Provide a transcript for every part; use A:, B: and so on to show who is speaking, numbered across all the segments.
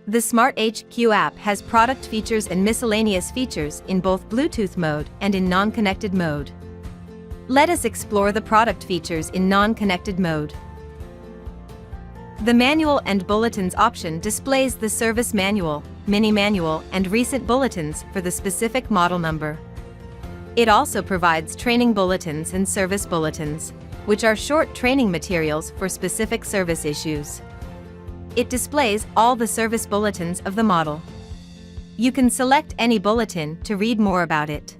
A: The SmartHQ app has product features and miscellaneous features in both Bluetooth mode and in non-connected mode. Let us explore the product features in non-connected mode. The Manual and Bulletins option displays the service manual, mini manual, and recent bulletins for the specific model number. It also provides training bulletins and service bulletins, which are short training materials for specific service issues. It displays all the service bulletins of the model. You can select any bulletin to read more about it.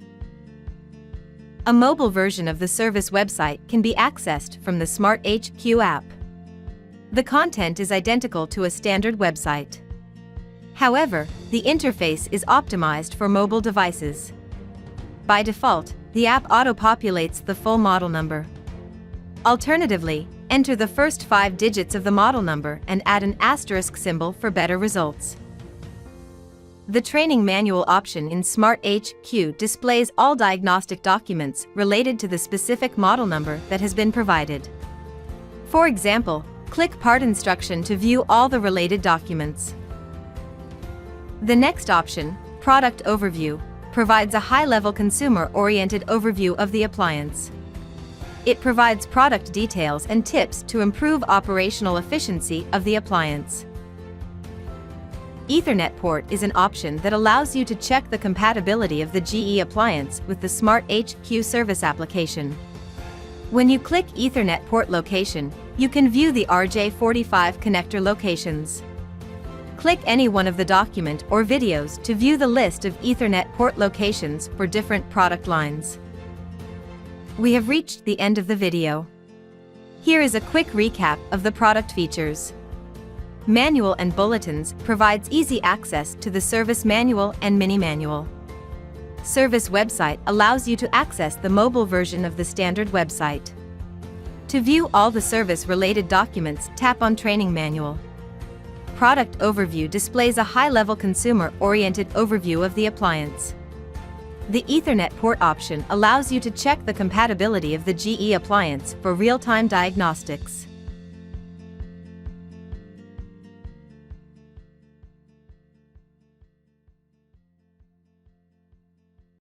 A: A mobile version of the service website can be accessed from the SmartHQ app. The content is identical to a standard website. However, the interface is optimized for mobile devices. By default, the app auto-populates the full model number. Alternatively, enter the first 5 digits of the model number and add an asterisk symbol for better results. The Training Manual option in SmartHQ displays all diagnostic documents related to the specific model number that has been provided. For example, click Part Instruction to view all the related documents. The next option, Product Overview, provides a high-level consumer-oriented overview of the appliance. It provides product details and tips to improve operational efficiency of the appliance. Ethernet port is an option that allows you to check the compatibility of the GE appliance with the SmartHQ service application. When you click Ethernet port location, you can view the RJ45 connector locations. Click any one of the document or videos to view the list of Ethernet port locations for different product lines. We have reached the end of the video. Here is a quick recap of the product features. Manual and Bulletins provides easy access to the service manual and mini manual. Service website allows you to access the mobile version of the standard website. To view all the service-related documents, tap on Training Manual. Product Overview displays a high-level consumer-oriented overview of the appliance. The Ethernet port option allows you to check the compatibility of the GE appliance for real-time diagnostics.